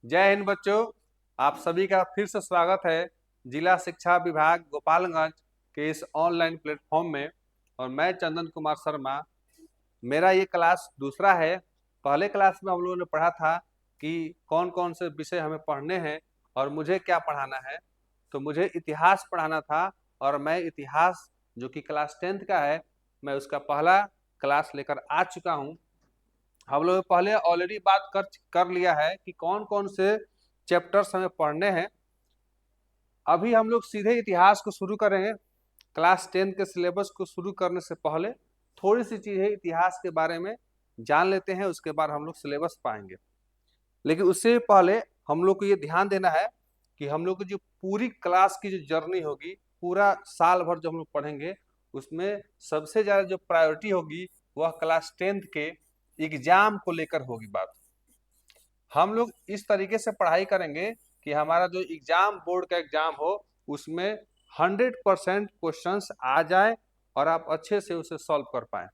जय हिंद बच्चों। आप सभी का फिर से स्वागत है जिला शिक्षा विभाग गोपालगंज के इस ऑनलाइन प्लेटफॉर्म में। और मैं चंदन कुमार शर्मा। मेरा ये क्लास दूसरा है। पहले क्लास में हम लोगों ने पढ़ा था कि कौन कौन से विषय हमें पढ़ने हैं और मुझे क्या पढ़ाना है। तो मुझे इतिहास पढ़ाना था और मैं इतिहास जो कि क्लास 10th का है, मैं उसका पहला क्लास लेकर आ चुका हूँ। हम लोग पहले ऑलरेडी बात कर लिया है कि कौन कौन से चैप्टर्स हमें पढ़ने हैं। अभी हम लोग सीधे इतिहास को शुरू करेंगे। क्लास 10 के सिलेबस को शुरू करने से पहले थोड़ी सी चीजें इतिहास के बारे में जान लेते हैं, उसके बाद हम लोग सिलेबस पाएंगे। लेकिन उससे पहले हम लोग को ये ध्यान देना है कि हम लोग की जो पूरी क्लास की जो जर्नी होगी, पूरा साल भर जो हम लोग पढ़ेंगे, उसमें सबसे ज्यादा जो प्रायोरिटी होगी वह क्लास 10th के एग्जाम को लेकर होगी बात। हम लोग इस तरीके से पढ़ाई करेंगे कि हमारा जो एग्जाम, बोर्ड का एग्जाम हो, उसमें 100% क्वेश्चंस आ जाए और आप अच्छे से उसे सॉल्व कर पाए।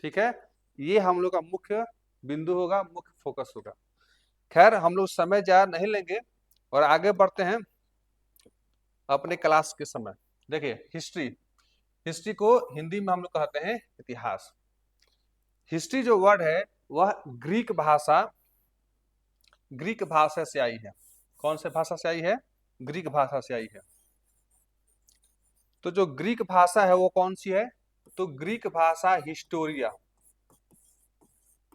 ठीक है, ये हम लोग का मुख्य बिंदु होगा, मुख्य फोकस होगा। खैर, हम लोग समय ज्यादा नहीं लेंगे और आगे बढ़ते हैं अपने क्लास के समय। देखिए, हिस्ट्री हिस्ट्री को हिंदी में हम लोग कहते हैं इतिहास। हिस्ट्री जो वर्ड है वह ग्रीक भाषा से आई है। कौन से भाषा से आई है? ग्रीक भाषा से आई है। तो जो ग्रीक भाषा है वो कौन सी है? तो ग्रीक भाषा हिस्टोरिया।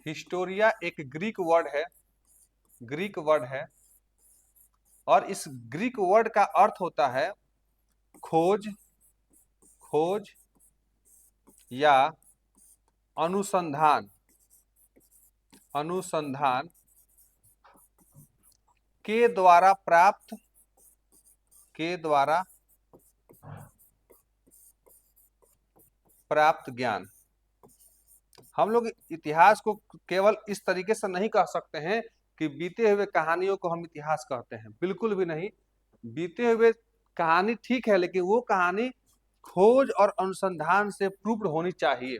हिस्टोरिया एक ग्रीक वर्ड है और इस ग्रीक वर्ड का अर्थ होता है खोज, खोज या अनुसंधान, अनुसंधान के द्वारा प्राप्त, के द्वारा प्राप्त ज्ञान। हम लोग इतिहास को केवल इस तरीके से नहीं कह सकते हैं कि बीते हुए कहानियों को हम इतिहास कहते हैं, बिल्कुल भी नहीं। बीते हुए कहानी ठीक है, लेकिन वो कहानी खोज और अनुसंधान से प्रूव्ड होनी चाहिए।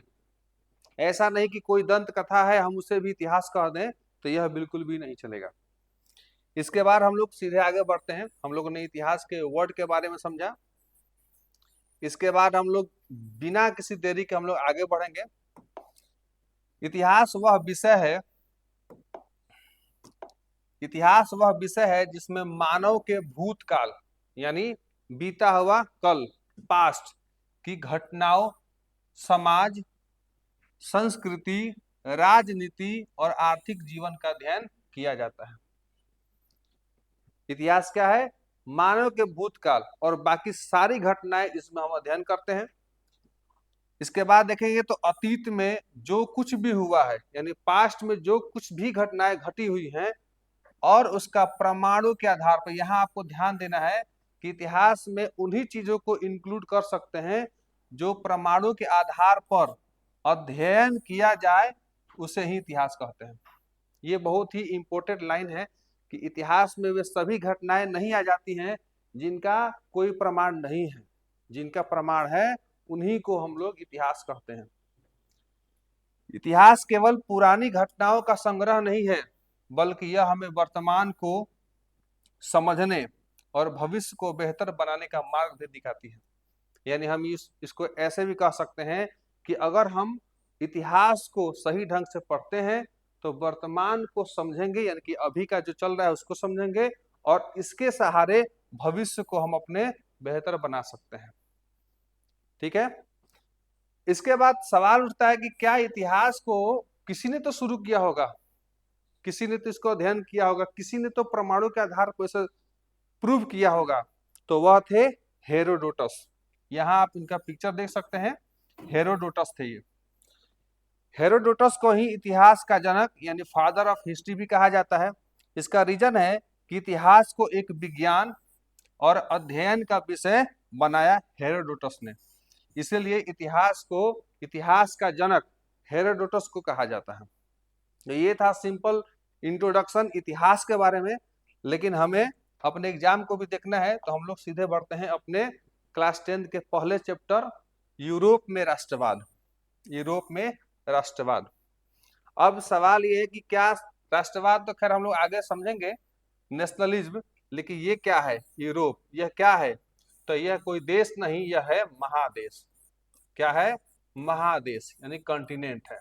ऐसा नहीं कि कोई दंत कथा है हम उसे भी इतिहास कह दें, तो यह बिल्कुल भी नहीं चलेगा। इसके बाद हम लोग सीधे आगे बढ़ते हैं। हम लोगों ने इतिहास के वर्ड के बारे में समझा। इसके बाद हम लोग बिना किसी देरी के हम लोग आगे बढ़ेंगे। इतिहास वह विषय है, इतिहास वह विषय है जिसमें मानव के भूतकाल यानी बीता हुआ कल, पास्ट की घटनाओं, समाज, संस्कृति, राजनीति और आर्थिक जीवन का अध्ययन किया जाता है। इतिहास क्या है? मानव के भूतकाल और बाकी सारी घटनाएं इसमें हम अध्ययन करते हैं। इसके बाद देखेंगे तो अतीत में जो कुछ भी हुआ है, यानी पास्ट में जो कुछ भी घटनाएं घटी हुई हैं और उसका प्रमाणों के आधार पर, यहाँ आपको ध्यान देना है कि इतिहास में उन्हीं चीजों को इंक्लूड कर सकते हैं जो प्रमाणों के आधार पर अध्ययन किया जाए, उसे ही इतिहास कहते हैं। ये बहुत ही इंपॉर्टेंट लाइन है कि इतिहास में वे सभी घटनाएं नहीं आ जाती हैं जिनका कोई प्रमाण नहीं है। जिनका प्रमाण है उन्हीं को हम लोग इतिहास कहते हैं। इतिहास केवल पुरानी घटनाओं का संग्रह नहीं है, बल्कि यह हमें वर्तमान को समझने और भविष्य को बेहतर बनाने का मार्ग भी दिखाती है। यानी हम इसको ऐसे भी कह सकते हैं कि अगर हम इतिहास को सही ढंग से पढ़ते हैं तो वर्तमान को समझेंगे, यानी कि अभी का जो चल रहा है उसको समझेंगे और इसके सहारे भविष्य को हम अपने बेहतर बना सकते हैं। ठीक है, इसके बाद सवाल उठता है कि क्या इतिहास को किसी ने तो शुरू किया होगा, किसी ने तो इसको अध्ययन किया होगा, किसी ने तो प्रमाणों के आधार पर इसे प्रूव किया होगा। तो वह थे हेरोडोटस। यहाँ आप इनका पिक्चर देख सकते हैं, हेरोडोटस थे ये। हेरोडोटस को ही इतिहास का जनक यानी फादर ऑफ हिस्ट्री भी कहा जाता है। इसका रीजन है कि इतिहास को एक विज्ञान और अध्ययन का विषय बनाया हेरोडोटस ने, इसीलिए इतिहास का जनक हेरोडोटस को कहा जाता है। तो ये था सिंपल इंट्रोडक्शन इतिहास के बारे में। लेकिन हमें अपने एग्जाम को भी देखना है, तो हम लोग सीधे बढ़ते हैं अपने क्लास 10 के पहले चैप्टर, यूरोप में राष्ट्रवाद। यूरोप में राष्ट्रवाद। अब सवाल ये है कि क्या राष्ट्रवाद, तो खैर हम लोग आगे समझेंगे, नेशनलिज्म, लेकिन ये क्या है, यूरोप, यह क्या है, तो यह कोई देश नहीं, यह है महादेश। क्या है, महादेश यानी कॉन्टिनेंट है।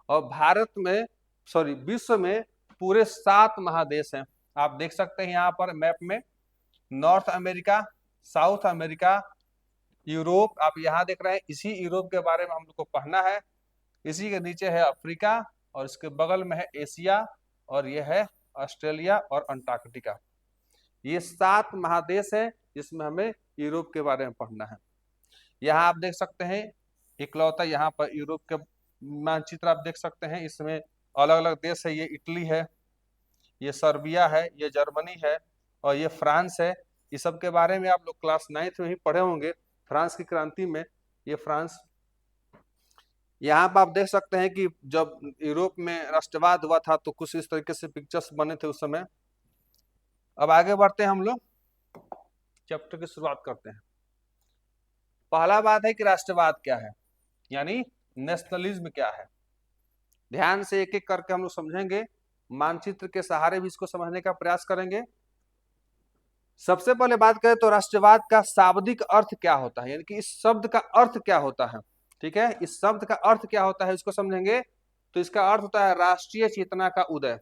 और भारत में, सॉरी, विश्व में पूरे 7 महादेश हैं। आप देख सकते हैं यहाँ पर मैप में, north America, south America, Europe, आप यहाँ देख रहे हैं, इसी यूरोप के बारे में हम लोग को पढ़ना है। इसी के नीचे है अफ्रीका, और इसके बगल में है एशिया, और यह है ऑस्ट्रेलिया और अंटार्कटिका। ये 7 महादेश है जिसमें हमें यूरोप के बारे में पढ़ना है। यहाँ आप देख सकते हैं इकलौता यहाँ पर यूरोप के मानचित्र आप देख सकते हैं, इसमें अलग अलग देश है। ये इटली है, ये सर्बिया है, ये जर्मनी है, और ये फ्रांस है। इस सब के बारे में आप लोग क्लास 9th में ही पढ़े होंगे, फ्रांस की क्रांति में। ये फ्रांस, यहाँ पर आप देख सकते हैं कि जब यूरोप में राष्ट्रवाद हुआ था तो कुछ इस तरीके से पिक्चर्स बने थे उस समय। अब आगे बढ़ते हैं, हम लोग चैप्टर की शुरुआत करते हैं। पहला बात है कि राष्ट्रवाद क्या है, यानी नेशनलिज्म क्या है। ध्यान से एक एक करके हम लोग समझेंगे, मानचित्र के सहारे भी इसको समझने का प्रयास करेंगे। सबसे पहले बात करें तो राष्ट्रवाद का शाब्दिक अर्थ क्या होता है, यानी कि इस शब्द का अर्थ क्या होता है। ठीक है, इस शब्द का अर्थ क्या होता है इसको समझेंगे। तो इसका अर्थ होता है राष्ट्रीय चेतना का उदय,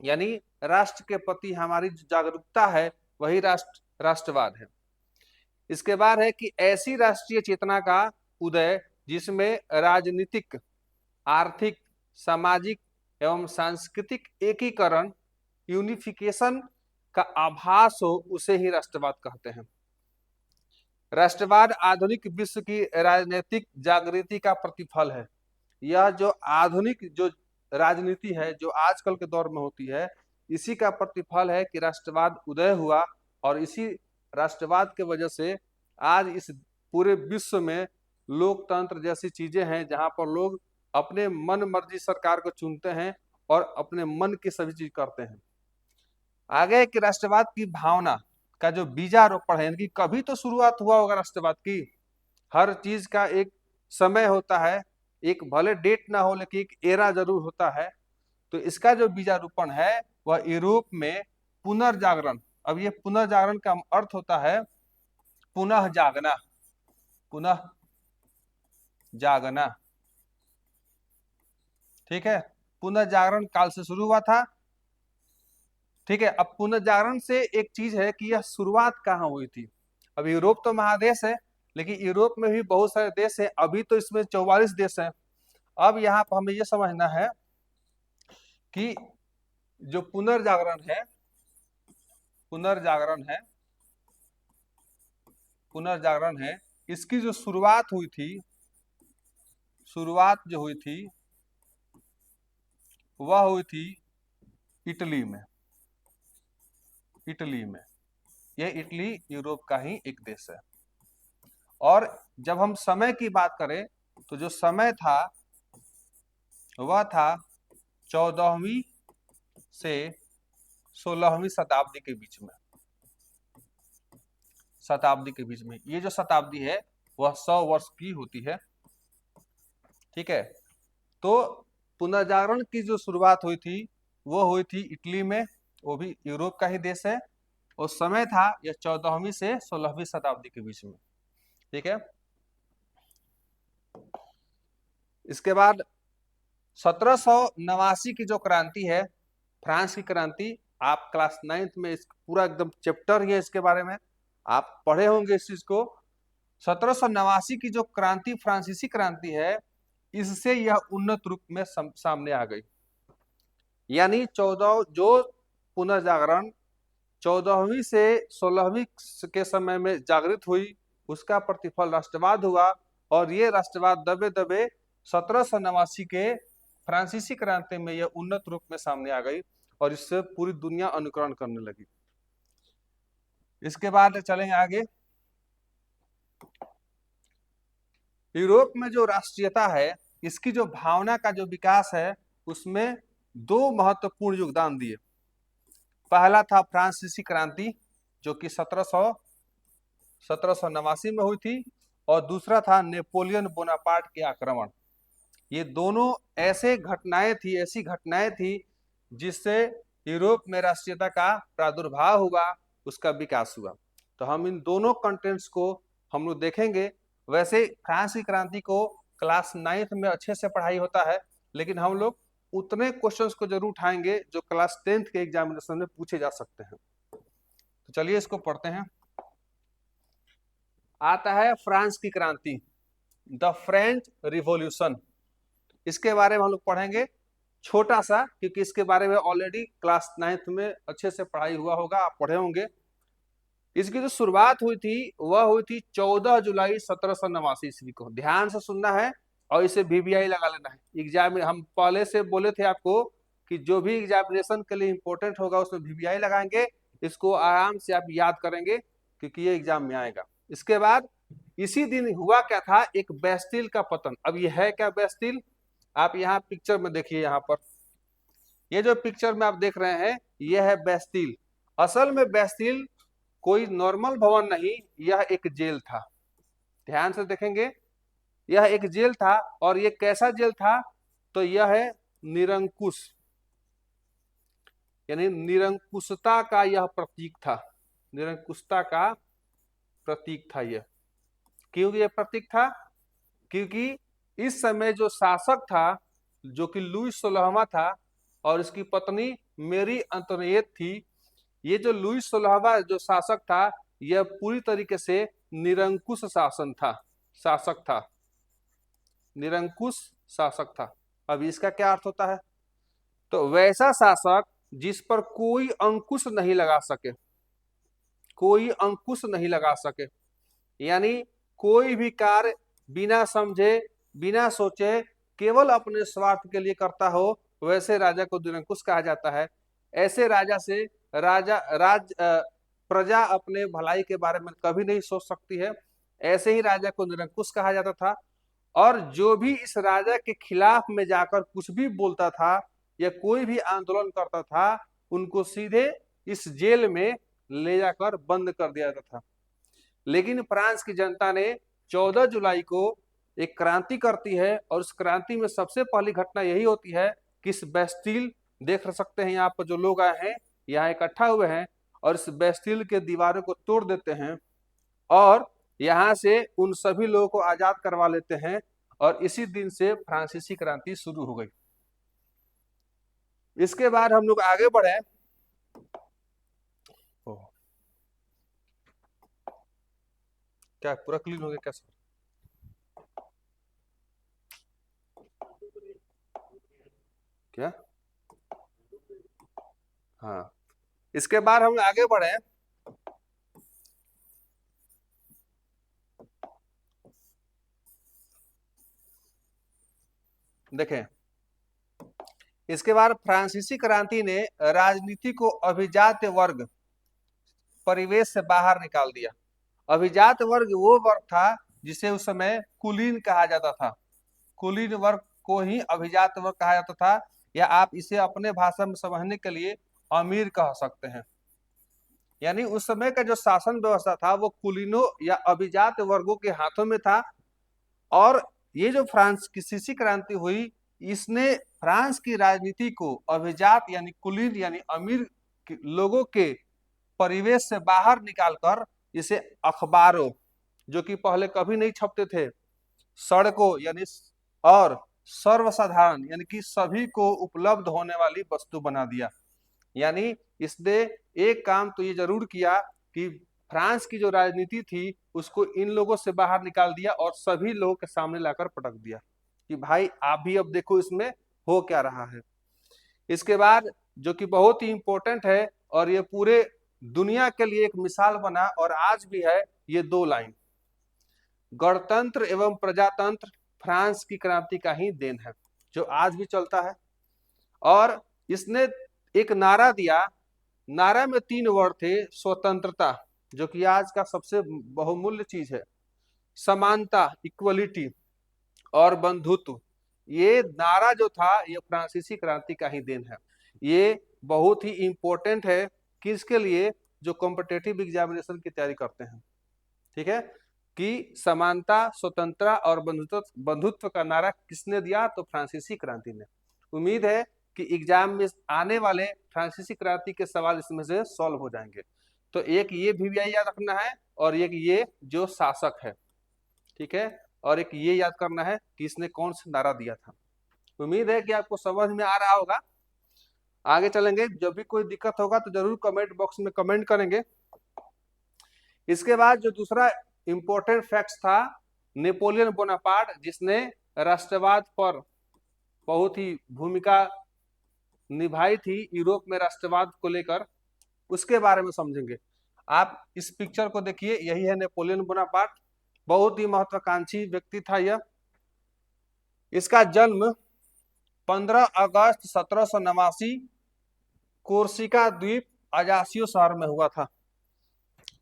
यानी राष्ट्र के प्रति हमारी जो जागरूकता है वही राष्ट्रवाद है। इसके बाद है कि ऐसी राष्ट्रीय चेतना का उदय जिसमें राजनीतिक, आर्थिक, सामाजिक एवं सांस्कृतिक एकीकरण, यूनिफिकेशन का आभास हो, उसे ही राष्ट्रवाद कहते हैं। राष्ट्रवाद आधुनिक विश्व की राजनीतिक जागृति का प्रतिफल है। यह जो आधुनिक जो राजनीति है जो आजकल के दौर में होती है, इसी का प्रतिफल है कि राष्ट्रवाद उदय हुआ, और इसी राष्ट्रवाद के वजह से आज इस पूरे विश्व में लोकतंत्र जैसी चीजें हैं, जहां पर लोग अपने मन मर्जी सरकार को चुनते हैं और अपने मन की सभी चीज करते हैं। आगे कि राष्ट्रवाद की भावना का जो बीजारोपण है, यानी कि कभी तो शुरुआत हुआ होगा राष्ट्रवाद की। हर चीज का एक समय होता है, एक भले डेट ना हो लेकिन एक एरा जरूर होता है। तो इसका जो बीजारोपण है वह यूरोप में पुनर्जागरण। अब ये पुनर्जागरण का अर्थ होता है पुनः जागना, पुनः जागना। ठीक है, पुनर्जागरण काल से शुरू हुआ था। ठीक है, अब पुनर्जागरण से एक चीज है कि यह शुरुआत कहाँ हुई थी। अब यूरोप तो महादेश है, लेकिन यूरोप में भी बहुत सारे देश हैं। अभी तो इसमें 44 देश हैं। अब यहाँ पर हमें यह समझना है कि जो पुनर्जागरण है, पुनर्जागरण है, इसकी जो शुरुआत हुई थी, वह हुई थी इटली में। यह इटली यूरोप का ही एक देश है। और जब हम समय की बात करें तो जो समय था वह था 14वीं से 16वीं शताब्दी के बीच में। ये जो शताब्दी है वह 100 वर्ष की होती है। ठीक है, तो पुनर्जागरण की जो शुरुआत हुई थी वो हुई थी इटली में, वो भी यूरोप का ही देश है। और समय था यह 14वीं से 16वीं शताब्दी के बीच में। ठीक है, इसके बाद 1789 की जो क्रांति है, फ्रांस की क्रांति, आप क्लास 9th में इस पूरा एकदम चैप्टर ही है इसके बारे में, आप पढ़े होंगे इस चीज को। 1789 की जो क्रांति, फ्रांसीसी क्रांति है, इससे यह उन्नत रूप में सामने आ गई। यानी 14 जो पुनर्जागरण 14वीं से 16वीं के समय में जागृत हुई, उसका प्रतिफल राष्ट्रवाद हुआ। और ये राष्ट्रवाद दबे दबे 1789 के फ्रांसीसी क्रांति में यह उन्नत रूप में सामने आ गई, और इससे पूरी दुनिया अनुकरण करने लगी। इसके बाद चलेंगे आगे। यूरोप में जो राष्ट्रीयता है, इसकी जो भावना का जो विकास है, उसमें 2 महत्वपूर्ण योगदान दिए। पहला था फ्रांसीसी क्रांति जो कि 1789 में हुई थी, और दूसरा था नेपोलियन बोनापार्ट के आक्रमण। ये दोनों ऐसी घटनाएं थी जिससे यूरोप में राष्ट्रीयता का प्रादुर्भाव हुआ, उसका विकास हुआ। तो हम इन दोनों कंटेंट्स को हम लोग देखेंगे। वैसे फ्रांस की क्रांति को क्लास 9th में अच्छे से पढ़ाई होता है, लेकिन हम लोग उतने क्वेश्चंस को जरूर उठाएंगे जो क्लास 10th के एग्जामिनेशन में पूछे जा सकते हैं। तो चलिए इसको पढ़ते हैं। आता है फ्रांस की क्रांति, द फ्रेंच रिवॉल्यूशन। इसके बारे में हम लोग पढ़ेंगे छोटा सा, क्योंकि इसके बारे में ऑलरेडी क्लास 9th में अच्छे से पढ़ाई हुआ होगा, आप पढ़े होंगे। इसकी जो शुरुआत हुई थी वह हुई थी 14 जुलाई 1789 ईस्वी को। ध्यान से सुनना है और इसे वीवीआई लगा लेना है। एग्जाम हम पहले से बोले थे आपको कि जो भी एग्जामिनेशन के लिए इंपॉर्टेंट होगा उसमें वीवीआई लगाएंगे। इसको आराम से आप याद करेंगे क्योंकि ये एग्जाम में आएगा। इसके बाद इसी दिन हुआ क्या था, एक बेस्टिल का पतन। अब ये है क्या बेस्टिल, आप यहाँ पिक्चर में देखिए। यहाँ पर ये जो पिक्चर में आप देख रहे हैं ये है बेस्टिल। असल में बेस्टिल कोई नॉर्मल भवन नहीं, यह एक जेल था। ध्यान से देखेंगे, यह एक जेल था। और ये कैसा जेल था, तो यह है निरंकुश, यानी निरंकुशता का यह प्रतीक था। निरंकुशता का प्रतीक था यह। क्यों यह प्रतीक था, क्योंकि इस समय जो शासक था जो कि लुई 16वां था और इसकी पत्नी मेरी अंतोनियत थी। ये जो लुई 16वां जो शासक था यह पूरी तरीके से निरंकुश शासन था, शासक था, निरंकुश शासक था। अब इसका क्या अर्थ होता है, तो वैसा शासक जिस पर कोई अंकुश नहीं लगा सके, कोई अंकुश नहीं लगा सके, यानी कोई भी कार्य बिना समझे बिना सोचे केवल अपने स्वार्थ के लिए करता हो, वैसे राजा को निरंकुश कहा जाता है। ऐसे राजा से प्रजा अपने भलाई के बारे में कभी नहीं सोच सकती है। ऐसे ही राजा को निरंकुश कहा जाता था। और जो भी इस राजा के खिलाफ में जाकर कुछ भी बोलता था या कोई भी आंदोलन करता था, उनको सीधे इस जेल में ले जाकर बंद कर दिया जाता था। लेकिन फ्रांस की जनता ने 14 जुलाई को एक क्रांति करती है, और उस क्रांति में सबसे पहली घटना यही होती है कि इस बेस्टिल, देख सकते हैं यहाँ पर जो लोग आए हैं यहाँ इकट्ठा हुए हैं, और इस बेस्टिल के दीवारों को तोड़ देते हैं और यहाँ से उन सभी लोगों को आजाद करवा लेते हैं। और इसी दिन से फ्रांसीसी क्रांति शुरू हो गई। इसके बाद हम लोग आगे बढ़े। क्या पूरा क्लीन हो गया क्या सर? क्या? हाँ, इसके बाद हम आगे बढ़े। देखें, इसके बाद फ्रांसीसी क्रांति ने राजनीति को अभिजात वर्ग परिवेश से बाहर निकाल दिया। अभिजात वर्ग वो वर्ग था जिसे उस समय कुलीन कहा जाता था। कुलीन वर्ग को ही अभिजात वर्ग कहा जाता था, या आप इसे अपने भाषा में समझने के लिए अमीर कह सकते हैं। यानी उस समय का जो शासन व्यवस्था था वो कुलीनों या अभिजात वर्गों के हाथों में था। और ये जो फ्रांसीसी क्रांति हुई, इसने फ्रांस की राजनीति को अभिजात यानी कुलीन यानी अमीर लोगों के परिवेश से बाहर निकालकर इसे अखबारों, जो कि पहले कभी नहीं छपते थे, सड़कों यानी और सर्वसाधारण यानी कि सभी को उपलब्ध होने वाली वस्तु बना दिया। यानी इसने एक काम तो ये जरूर किया कि फ्रांस की जो राजनीति थी उसको इन लोगों से बाहर निकाल दिया और सभी लोगों के सामने लाकर पटक दिया कि भाई आप भी अब देखो इसमें हो क्या रहा है। इसके बाद जो कि बहुत ही इंपॉर्टेंट है और ये पूरे दुनिया के लिए एक मिसाल बना और आज भी है, ये 2 लाइन, गणतंत्र एवं प्रजातंत्र फ्रांस की क्रांति का ही देन है, जो आज भी चलता है। और इसने एक नारा दिया, नारा में 3 वर्ड थे, स्वतंत्रता जो कि आज का सबसे बहुमूल्य चीज है, समानता इक्वलिटी, और बंधुत्व। ये नारा जो था ये फ्रांसीसी क्रांति का ही देन है। ये बहुत ही इंपॉर्टेंट है किसके लिए, जो कॉम्पिटिटिव एग्जामिनेशन की तैयारी करते हैं। ठीक है, कि समानता, स्वतंत्रता और बंधुत्व का नारा किसने दिया, तो फ्रांसीसी क्रांति ने। उम्मीद है कि एग्जाम में आने वाले फ्रांसीसी क्रांति के सवाल इसमें से सॉल्व हो जाएंगे। तो एक ये वीवीआई याद रखना है और एक ये जो शासक है, ठीक है, और एक ये याद करना है कि इसने कौन सा नारा दिया था। उम्मीद है कि आपको समझ में आ रहा होगा। आगे चलेंगे, जब भी कोई दिक्कत होगा तो जरूर कमेंट बॉक्स में कमेंट करेंगे। इसके बाद जो दूसरा इंपॉर्टेंट फैक्ट था, नेपोलियन बोनापार्ट, जिसने राष्ट्रवाद पर बहुत ही भूमिका निभाई थी यूरोप में राष्ट्रवाद को लेकर, उसके बारे में समझेंगे। आप इस पिक्चर को देखिए, यही है नेपोलियन बोनापार्ट। बहुत ही महत्वाकांक्षी व्यक्ति था यह। इसका जन्म 15 अगस्त 1789 कोर्सिका द्वीप अजासियो शहर में हुआ था।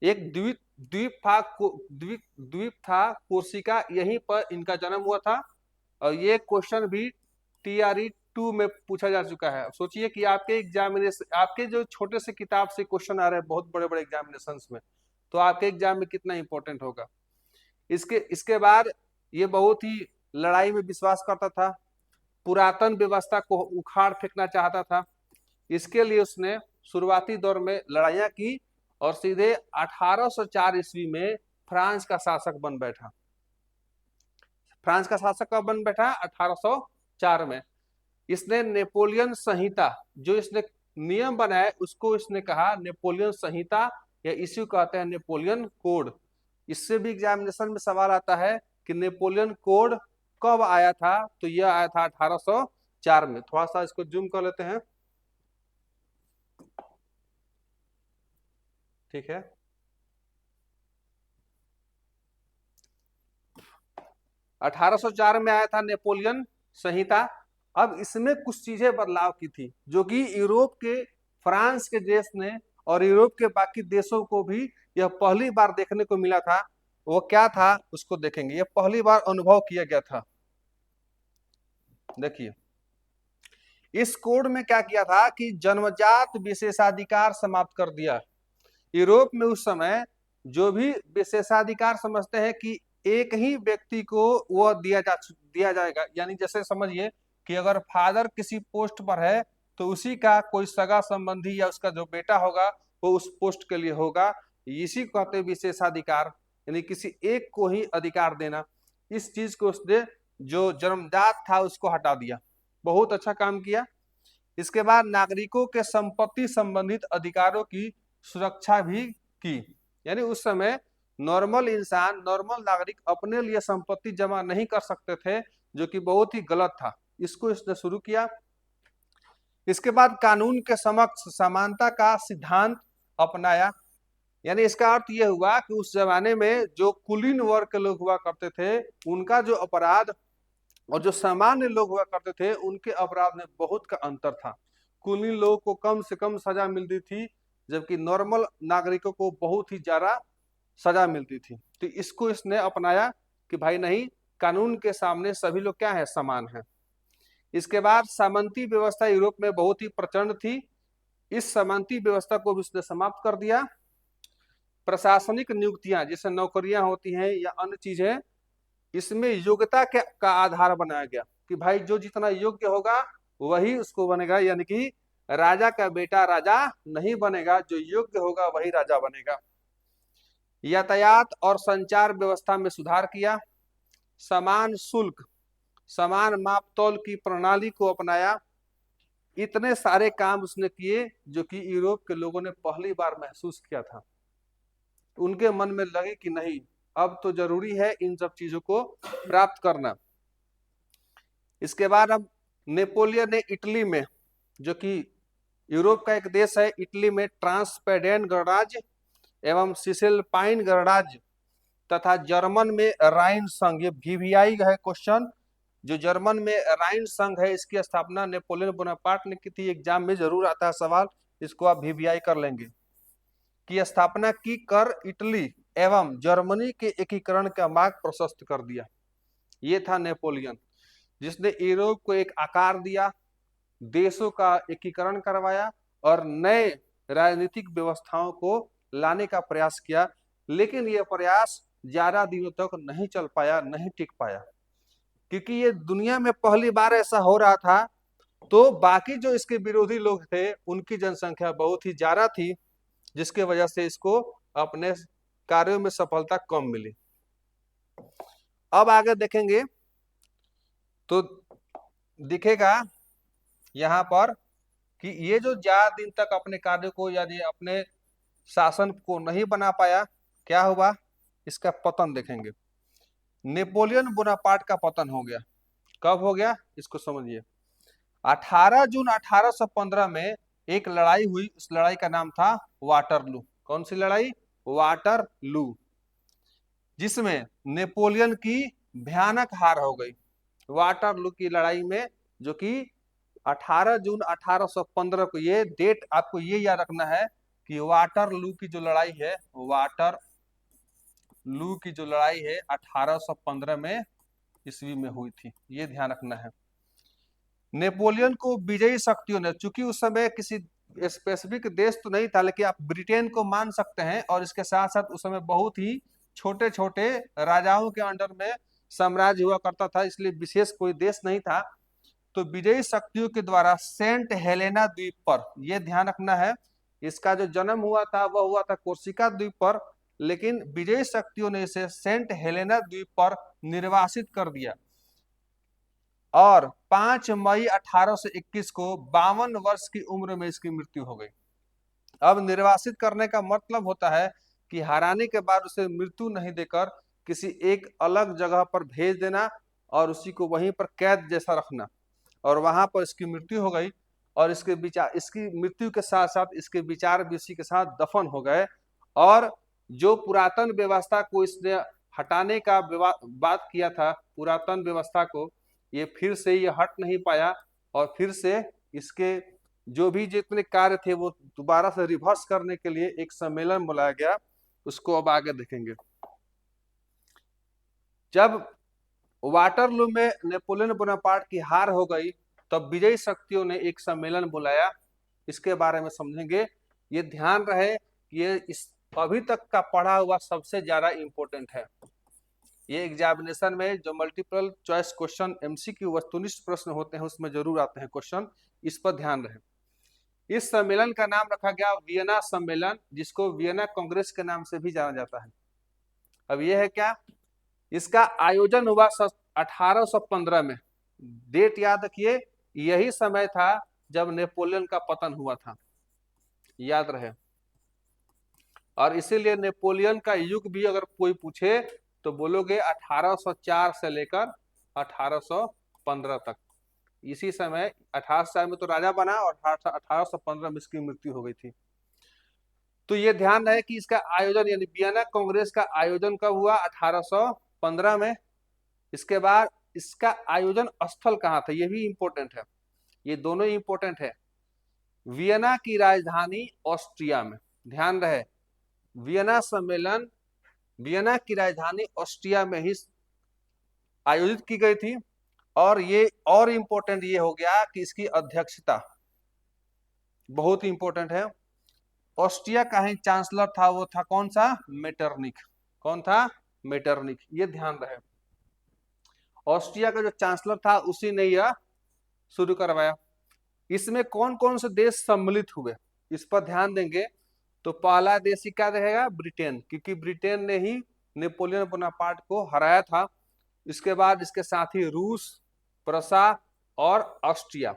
एक द्वीप था कोर्सिका, यहीं पर इनका जन्म हुआ था। और ये क्वेश्चन भी TRE 2 में पूछा जा चुका है। सोचिए कि आपके एग्जामिनेशन, आपके जो छोटे से किताब से क्वेश्चन आ रहे हैं बहुत बड़े बड़े एग्जामिनेशन में, तो आपके एग्जाम में कितना इंपॉर्टेंट होगा। इसके बाद ये बहुत ही लड़ाई में विश्वास करता था, पुरातन व्यवस्था को उखाड़ फेंकना चाहता था। इसके लिए उसने शुरुआती दौर में लड़ाइयां की और सीधे 1804 ईस्वी में फ्रांस का शासक बन बैठा। फ्रांस का शासक कब बन बैठा? 1804 में। इसने नेपोलियन संहिता, जो इसने नियम बनाया उसको इसने कहा नेपोलियन संहिता, या इसी को कहते हैं नेपोलियन कोड। इससे भी एग्जामिनेशन में सवाल आता है कि नेपोलियन कोड कब आया था, तो यह आया था 1804 में। थोड़ा सा इसको जूम कर लेते हैं, ठीक है। 1804 में आया था नेपोलियन संहिता। अब इसमें कुछ चीजें बदलाव की थी, जो कि यूरोप के, फ्रांस के देश ने और यूरोप के बाकी देशों को भी यह पहली बार देखने को मिला था। वो क्या था उसको देखेंगे, यह पहली बार अनुभव किया गया था। देखिए इस कोड में क्या किया था कि जन्मजात विशेषाधिकार समाप्त कर दिया। यूरोप में उस समय जो भी विशेषाधिकार समझते हैं कि एक ही व्यक्ति को वह दिया जाएगा, यानी जैसे समझिए कि अगर फादर किसी पोस्ट पर है तो उसी का कोई सगा संबंधी या उसका जो बेटा होगा वो उस पोस्ट के लिए होगा। इसी को कहते हैं विशेषाधिकार, यानी किसी एक को ही अधिकार देना। इस चीज को उसने, जो जन्मजात था उसको हटा दिया। बहुत अच्छा काम किया। इसके बाद नागरिकों के संपत्ति संबंधित अधिकारों की सुरक्षा भी की। यानी उस समय नॉर्मल इंसान, नॉर्मल नागरिक अपने लिए संपत्ति जमा नहीं कर सकते थे, जो कि बहुत ही गलत था। इसको इसने शुरू किया। इसके बाद कानून के समक्ष समानता का सिद्धांत अपनाया। यानी इसका अर्थ यह हुआ कि उस जमाने में जो कुलीन वर्ग के लोग हुआ करते थे, उनका जो अपराध और जो सामान्य लोग हुआ करते थे उनके अपराध में बहुत का अंतर था। कुलीन लोगों को कम से कम सजा मिलती थी, जबकि नॉर्मल नागरिकों को बहुत ही ज्यादा सजा मिलती थी। तो इसको इसने अपनाया कि भाई नहीं, कानून के सामने सभी लोग क्या है, समान है। इसके बाद सामंती व्यवस्था यूरोप में बहुत ही प्रचंड थी। इस सामंती व्यवस्था को भी उसने समाप्त कर दिया। प्रशासनिक नियुक्तियां, जैसे नौकरियां होती हैं या अन्य चीजें, इसमें योग्यता का आधार बनाया गया कि भाई जो जितना योग्य होगा वही उसको बनेगा। यानी कि राजा का बेटा राजा नहीं बनेगा, जो योग्य होगा वही राजा बनेगा। यातायात और संचार व्यवस्था में सुधार किया। समान शुल्क, समान मापतौल की प्रणाली को अपनाया। इतने सारे काम उसने किए जो कि यूरोप के लोगों ने पहली बार महसूस किया था। उनके मन में लगे कि नहीं, अब तो जरूरी है इन सब चीजों को प्राप्त करना। इसके बाद अब नेपोलियन ने इटली में, जो कि यूरोप का एक देश है, इटली में ट्रांसपेडेन गणराज्य एवं सिसिलपाइन गणराज्य तथा जर्मन में राइन संघ, ये VVI है क्वेश्चन, जो जर्मन में राइन संघ है, इसकी स्थापना नेपोलियन बोनापार्ट ने की थी। एग्जाम में जरूर आता है सवाल, इसको आप VVI कर लेंगे। की स्थापना की कर इटली एवं जर्मनी के एकीकरण का मार्ग प्रशस्त कर दिया। ये था नेपोलियन, जिसने यूरोप को एक आकार दिया, देशों का एकीकरण करवाया और नए राजनीतिक व्यवस्थाओं को लाने का प्रयास किया। लेकिन यह प्रयास ज्यादा दिनों तक नहीं चल पाया, नहीं टिक पाया, क्योंकि ये दुनिया में पहली बार ऐसा हो रहा था तो बाकी जो इसके विरोधी लोग थे उनकी जनसंख्या बहुत ही ज्यादा थी, जिसके वजह से इसको अपने कार्यों में सफलता कम मिली। अब आगे देखेंगे तो दिखेगा यहाँ पर कि ये जो ज्यादा दिन तक अपने कार्य को यानी अपने शासन को नहीं बना पाया, क्या हुआ, इसका पतन देखेंगे। नेपोलियन बोनापार्ट का पतन हो गया। कब हो गया इसको समझिए। 18 जून 1815 में एक लड़ाई हुई, उस लड़ाई का नाम था वाटरलू। कौन सी लड़ाई? वाटरलू, जिसमें नेपोलियन की भयानक हार हो गई। वाटरलू की लड़ाई में, जो कि 18 जून 1815 को, ये डेट आपको ये याद रखना है कि वाटरलू की जो लड़ाई है, वाटरलू की जो लड़ाई है 1815 में ईस्वी में हुई थी, ये ध्यान रखना है। नेपोलियन को विजयी शक्तियों ने, चूंकि उस समय किसी स्पेसिफिक देश तो नहीं था, लेकिन आप ब्रिटेन को मान सकते हैं, और इसके साथ साथ उस समय बहुत ही छोटे छोटे राजाओं के अंडर में साम्राज्य हुआ करता था, इसलिए विशेष कोई देश नहीं था। तो विजयी शक्तियों के द्वारा सेंट हेलेना द्वीप पर, यह ध्यान रखना है, इसका जो जन्म हुआ था वह हुआ था कोर्सिका द्वीप पर, लेकिन विजयी शक्तियों ने इसे सेंट हेलेना द्वीप पर निर्वासित कर दिया। और 5 मई 1821 को 52 वर्ष की उम्र में इसकी मृत्यु हो गई। अब निर्वासित करने का मतलब होता है कि हराने के बाद उसे मृत्यु नहीं देकर किसी एक अलग जगह पर भेज देना और उसी को वहीं पर कैद जैसा रखना, और वहां पर इसकी मृत्यु हो गई। और इसकी मृत्यु के साथ साथ इसके विचार भी इसी के साथ दफन हो गए। और जो पुरातन व्यवस्था को इसने हटाने का बात किया था, पुरातन व्यवस्था को, ये फिर से ये हट नहीं पाया, और फिर से इसके जो भी जितने कार्य थे वो दोबारा से रिवर्स करने के लिए एक सम्मेलन बुलाया गया। उसको अब आगे देखेंगे। जब वाटरलू में नेपोलियन बोनापार्ट की हार हो गई, तब विजयी शक्तियों ने एक सम्मेलन बुलाया। इसके बारे में समझेंगे। ये ध्यान रहे कि ये इस अभी तक का पढ़ा हुआ सबसे ज्यादा इंपॉर्टेंट है। ये एग्जामिनेशन में जो मल्टीपल चॉइस क्वेश्चन, एमसीक्यू वस्तुनिष्ठ प्रश्न होते हैं, उसमें जरूर आते हैं क्वेश्चन, इस पर ध्यान रहे। इस सम्मेलन का नाम रखा गया वियना सम्मेलन, जिसको वियना कांग्रेस के नाम से भी जाना जाता है। अब यह है क्या, इसका आयोजन हुआ 1815 में। डेट याद रखिए, यही समय था जब नेपोलियन का पतन हुआ था, याद रहे। और इसीलिए नेपोलियन का युग भी अगर कोई पूछे तो बोलोगे 1804 से लेकर 1815 तक। इसी समय 1804 में तो राजा बना और 1815 में इसकी मृत्यु हो गई थी। तो ये ध्यान रहे कि इसका आयोजन यानी वियना कांग्रेस का आयोजन कब हुआ? 1815 में। इसके बाद इसका आयोजन स्थल कहाँ था, ये भी इंपॉर्टेंट है। ये दोनों ही इंपॉर्टेंट है। वियना की राजधानी ऑस्ट्रिया में। ध्यान रहे, वियना सम्मेलन वियना की राजधानी ऑस्ट्रिया में ही आयोजित की गई थी। और ये और इंपॉर्टेंट ये हो गया कि इसकी अध्यक्षता बहुत इंपॉर्टेंट है। ऑस्ट्रिया का ही चांसलर था, वो था कौन सा? मेटरनिक। कौन था? मेटरनिक। ये ध्यान रहे, ऑस्ट्रिया का जो चांसलर था उसी ने यह शुरू करवाया। इसमें कौन कौन से देश सम्मिलित हुए, इस पर ध्यान देंगे। तो पहला देश क्या रहेगा? ब्रिटेन, क्योंकि ब्रिटेन ने ही नेपोलियन बोनापार्ट को हराया था। इसके बाद इसके साथ ही रूस, प्रसा और ऑस्ट्रिया,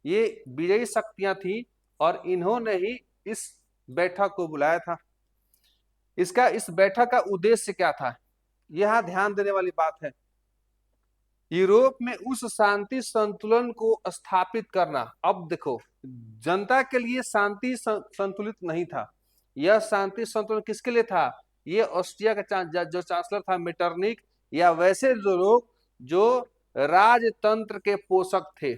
ये विजयी शक्तियां थी और इन्होंने ही इस बैठक को बुलाया था। इस बैठक का उद्देश्य क्या था, यह ध्यान देने वाली बात है। यूरोप में उस शांति संतुलन को स्थापित करना। अब देखो, जनता के लिए शांति संतुलित नहीं था, यह शांति संतुलन किसके लिए था? ये ऑस्ट्रिया का जो चांसलर था मेटरनिक, या वैसे जो लोग जो राजतंत्र के पोषक थे,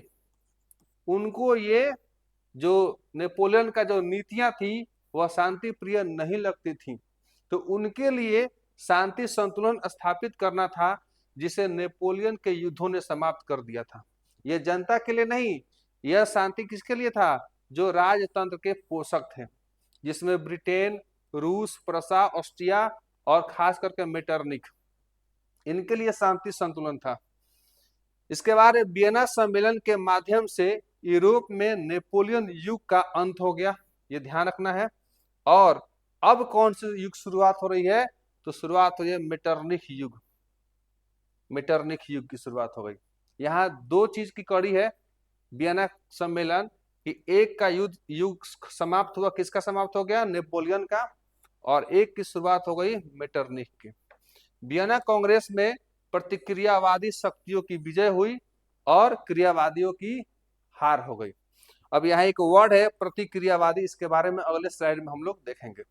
उनको ये जो नेपोलियन का जो नीतियां थी वह शांति प्रिय नहीं लगती थी। तो उनके लिए शांति संतुलन स्थापित करना था, जिसे नेपोलियन के युद्धों ने समाप्त कर दिया था। यह जनता के लिए नहीं, यह शांति किसके लिए था? जो राजतंत्र के पोषक थे, जिसमें ब्रिटेन, रूस, प्रसा, ऑस्ट्रिया और खास करके मेटरनिक, इनके लिए शांति संतुलन था। इसके बाद वियना सम्मेलन के माध्यम से यूरोप में नेपोलियन युग का अंत हो गया, ये ध्यान रखना है। और अब कौन से युग शुरुआत हो रही है, तो शुरुआत हो रही है मेटरनिख युग। मेटरनिख युग की शुरुआत हो गई। यहाँ दो चीज की कड़ी है वियना सम्मेलन कि एक का युग समाप्त हुआ, किसका समाप्त हो गया, नेपोलियन का, और एक की शुरुआत हो गई मेटरनिख की। वियना कांग्रेस में प्रतिक्रियावादी शक्तियों की विजय हुई और क्रियावादियों की हार हो गई। अब यहाँ एक वर्ड है प्रतिक्रियावादी, इसके बारे में अगले स्लाइड में हम लोग देखेंगे।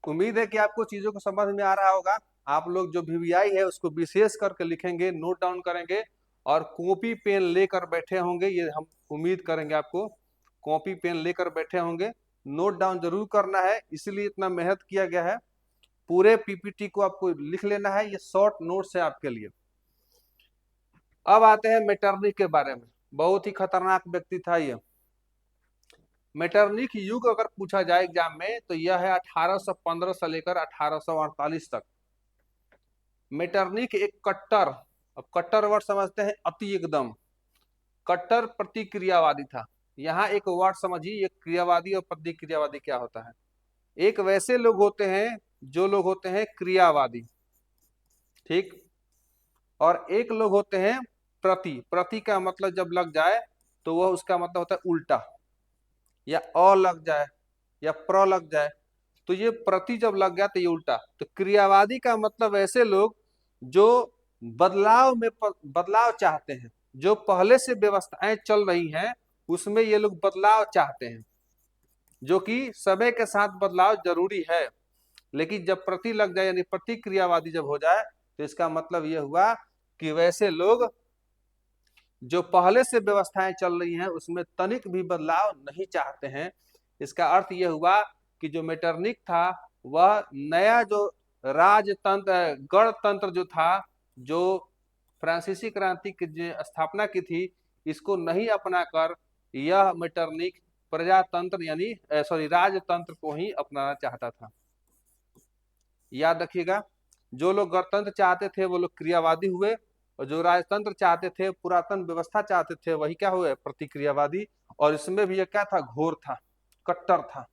उम्मीद है कि आपको चीजों को समझ में आ रहा होगा। आप लोग जो VVI है उसको विशेष करके लिखेंगे, नोट डाउन करेंगे और कॉपी पेन लेकर बैठे होंगे, ये हम उम्मीद करेंगे आपको कॉपी पेन लेकर बैठे होंगे। नोट डाउन जरूर करना है, इसीलिए इतना मेहनत किया गया है। पूरे PPT को आपको लिख लेना है, ये शॉर्ट नोट्स है आपके लिए। अब आते हैं मेटरनिख के बारे में। बहुत ही खतरनाक व्यक्ति था ये। मेटरनिख युग अगर पूछा जाए एग्जाम में तो यह है 1815 से लेकर 1848 तक। मेटरनिख एक कट्टर, अब कट्टर वर्ड समझते हैं, अति एकदम कट्टर प्रतिक्रियावादी था। यहाँ एक वर्ड समझिए, ये क्रियावादी और प्रतिक्रियावादी क्या होता है। एक वैसे लोग होते हैं जो लोग होते हैं क्रियावादी, ठीक, और एक लोग होते हैं प्रति का मतलब जब लग जाए तो वह उसका मतलब होता है उल्टा, या अ लग जाए या प्र लग जाए तो ये प्रति जब लग गया तो ये उल्टा। तो क्रियावादी का मतलब ऐसे लोग जो बदलाव में बदलाव चाहते हैं, जो पहले से व्यवस्थाएं चल रही हैं उसमें ये लोग बदलाव चाहते हैं, जो कि समय के साथ बदलाव जरूरी है। लेकिन जब प्रति लग जाए यानी प्रतिक्रियावादी जब हो जाए तो इसका मतलब यह हुआ कि वैसे लोग जो पहले से व्यवस्थाएं चल रही हैं उसमें तनिक भी बदलाव नहीं चाहते हैं। इसका अर्थ यह हुआ कि जो मेटरनिख था वह नया जो राजतंत्र गणतंत्र जो था, जो फ्रांसीसी क्रांति की स्थापना की थी, इसको नहीं अपनाकर यह मेटरनिख प्रजातंत्र यानी राजतंत्र को ही अपनाना चाहता था। याद रखिएगा, जो लोग गणतंत्र चाहते थे वो लोग क्रियावादी हुए, और जो राजतंत्र चाहते थे, पुरातन व्यवस्था चाहते थे, वही क्या हुए, प्रतिक्रियावादी। और इसमें भी ये क्या था, घोर था, कट्टर था।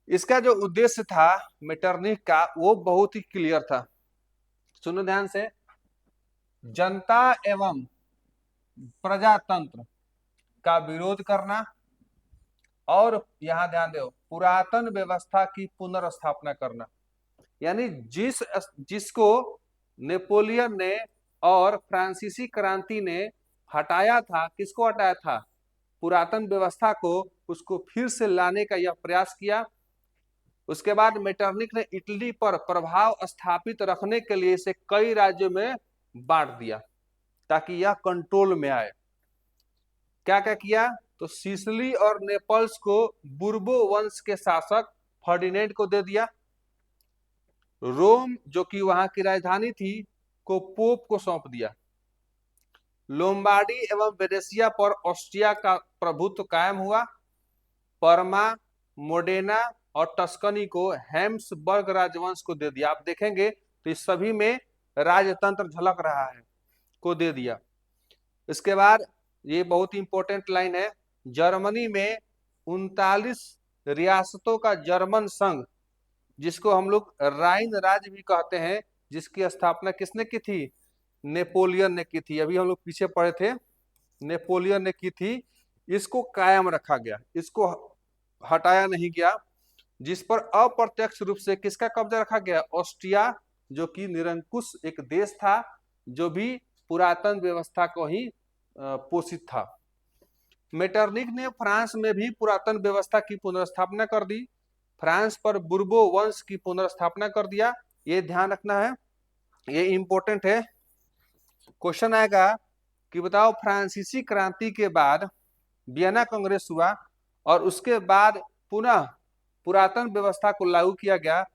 इसका जो उद्देश्य था मेटरनिख का वो बहुत ही क्लियर था, सुनो ध्यान से। जनता एवं प्रजातंत्र का विरोध करना और यहां ध्यान दो पुरातन व्यवस्था की पुनर्स्थापना करना। यानी जिसको नेपोलियन ने और फ्रांसीसी क्रांति ने हटाया था, किसको हटाया था, पुरातन व्यवस्था को, उसको फिर से लाने का यह प्रयास किया। उसके बाद मेटरनिख ने इटली पर प्रभाव स्थापित रखने के लिए इसे कई राज्यों में बांट दिया ताकि यह कंट्रोल में आए। क्या क्या किया, तो सिसिली और नेपल्स को बुर्बो वंश के शासक फर्डिनेंड को दे दिया। रोम जो कि वहां की राजधानी थी को पोप को सौंप दिया। लोम्बार्डी एवं वेनेसिया पर ऑस्ट्रिया का प्रभुत्व कायम हुआ। परमा, मोडेना और टस्कनी को हैम्सबर्ग राजवंश को दे दिया। आप देखेंगे तो इस सभी में राजतंत्र झलक रहा है, को दे दिया। इसके बाद ये बहुत इंपॉर्टेंट लाइन है, जर्मनी में 39 रियासतों का जर्मन संघ, जिसको हम लोग राइन राज्य भी कहते हैं, जिसकी स्थापना किसने की थी, नेपोलियन ने की थी। अभी हम लोग पीछे पढ़े थे, नेपोलियन ने की थी। इसको कायम रखा गया, इसको हटाया नहीं गया, जिस पर अप्रत्यक्ष रूप से किसका कब्जा रखा गया, ऑस्ट्रिया, जो कि निरंकुश एक देश था, जो भी पुरातन व्यवस्था को ही पोषित था। मेटरनिख ने फ्रांस में भी पुरातन व्यवस्था की पुनर्स्थापना कर दी, फ्रांस पर बुर्बो वंश की पुनर्स्थापना कर दिया। ये ध्यान रखना है, ये इंपॉर्टेंट है। क्वेश्चन आएगा कि बताओ फ्रांसीसी क्रांति के बाद वियना कांग्रेस हुआ और उसके बाद पुनः पुरातन व्यवस्था को लागू किया गया,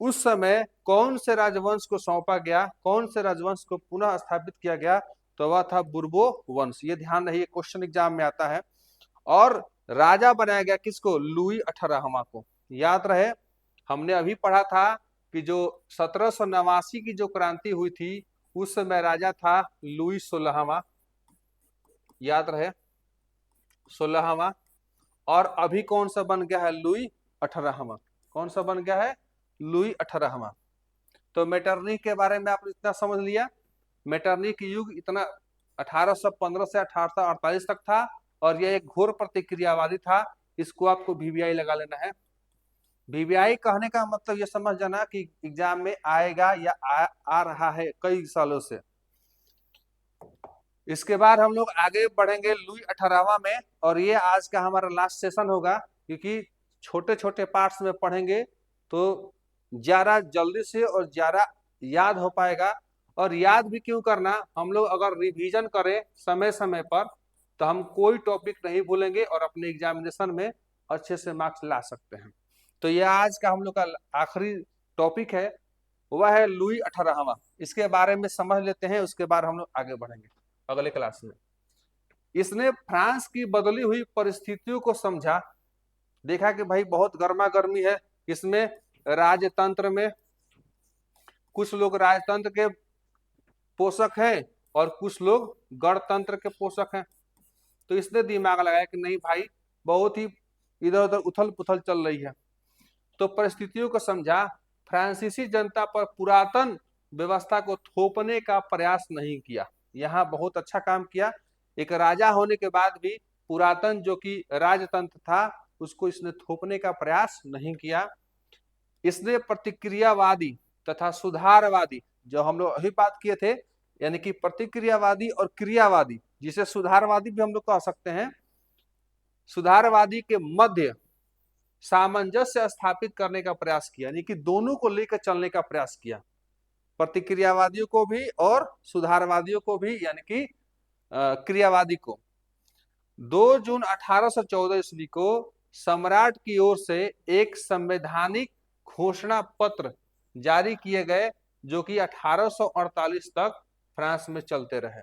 उस समय कौन से राजवंश को सौंपा गया, कौन से राजवंश को पुनः स्थापित किया गया, तो वह था बुर्बो वंश। ये ध्यान रहिए, क्वेश्चन एग्जाम में आता है। और राजा बनाया गया किसको, लुई 18वां को। याद रहे, हमने अभी पढ़ा था कि जो 1789 की जो क्रांति हुई थी उस समय राजा था लुई 16वां, याद रहे 16वां। और अभी कौन सा बन गया है? लुई 18वां। कौन सा बन गया है? लुई 18वां। तो मेटरनिख के बारे में आपने इतना समझ लिया। मेटरनिख युग इतना 1815 से 1848 तक था और यह एक घोर प्रतिक्रियावादी था। इसको आपको वीवीआई लगा लेना है। वीवीआई कहने का मतलब ये समझ जाना कि एग्जाम में आएगा या आ रहा है कई सालों से। इसके बाद हम लोग आगे बढ़ेंगे लुई 18वां में, और ये आज का हमारा लास्ट सेशन होगा, क्योंकि छोटे छोटे पार्ट्स में पढ़ेंगे तो ज्यादा जल्दी से और ज्यादा याद हो पाएगा। और याद भी क्यों करना, हम लोग अगर रिवीजन करें समय समय पर तो हम कोई टॉपिक नहीं भूलेंगे और अपने एग्जामिनेशन में अच्छे से मार्क्स ला सकते हैं। तो यह आज का हम लोग का आखिरी टॉपिक है, वह है लुई 18वां। इसके बारे में समझ लेते हैं, उसके बाद हम लोग आगे बढ़ेंगे अगले क्लास में। इसने फ्रांस की बदली हुई परिस्थितियों को समझा, देखा कि भाई बहुत गर्मा गर्मी है इसमें, राजतंत्र में कुछ लोग राजतंत्र के पोषक हैं और कुछ लोग गणतंत्र के पोषक हैं। तो इसने दिमाग लगाया कि नहीं भाई, बहुत ही इधर उधर उथल पुथल चल रही है। तो परिस्थितियों को समझा, फ्रांसीसी जनता पर पुरातन व्यवस्था को थोपने का प्रयास नहीं किया। यहाँ बहुत अच्छा काम किया। एक राजा होने के बाद भी पुरातन जो कि राजतंत्र था उसको इसने थोपने का प्रयास नहीं किया। इसने प्रतिक्रियावादी तथा सुधारवादी, जो हम लोग अभी बात किए थे, यानी कि प्रतिक्रियावादी और क्रियावादी, जिसे सुधारवादी भी हम लोग कह सकते हैं, सुधारवादी के मध्य सामंजस्य स्थापित करने का प्रयास किया, यानी कि दोनों को लेकर चलने का प्रयास किया, प्रतिक्रियावादियों को भी और सुधारवादियों को भी, यानी कि क्रियावादी को। 2 जून 1814 ईस्वी को सम्राट की ओर से एक संवैधानिक घोषणा पत्र जारी किए गए, जो कि 1848 तक फ्रांस में चलते रहे।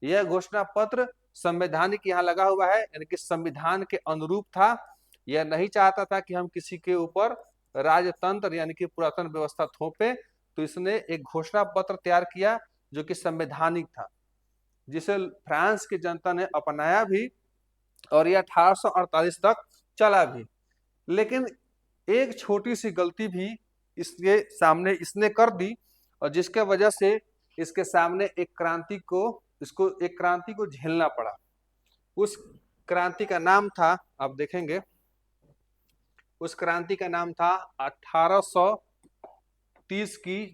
यह घोषणा पत्र संवैधानिक यहाँ लगा हुआ है, यानी कि संविधान के अनुरूप था। यह नहीं चाहता था कि हम किसी के ऊपर राजतंत्र यानी कि पुरातन व्यवस्था थोपे, तो इसने एक घोषणा पत्र तैयार किया जो कि संवैधानिक था, जिसे फ्रांस की जनता ने अपनाया भी और यह 1848 तक चला भी। लेकिन एक छोटी सी गलती भी इसके सामने इसने कर दी, और जिसके वजह से इसके सामने एक क्रांति को झेलना पड़ा। उस क्रांति का नाम था, आप देखेंगे, उस क्रांति का नाम था 1830 की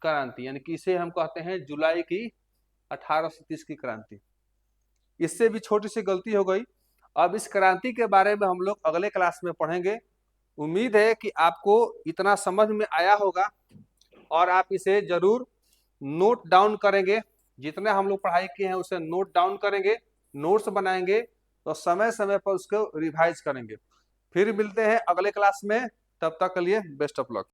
क्रांति, यानी कि इसे हम कहते हैं जुलाई की 1830 की क्रांति। इससे भी छोटी सी गलती हो गई। अब इस क्रांति के बारे में हम लोग अगले क्लास में पढ़ेंगे। उम्मीद है कि आपको इतना समझ में आया होगा और आप इसे जरूर नोट डाउन करेंगे। जितने हम लोग पढ़ाई किए हैं उसे नोट डाउन करेंगे, नोट्स बनाएंगे, तो समय समय पर उसको रिवाइज करेंगे। फिर मिलते हैं अगले क्लास में, तब तक के लिए बेस्ट ऑफ लक।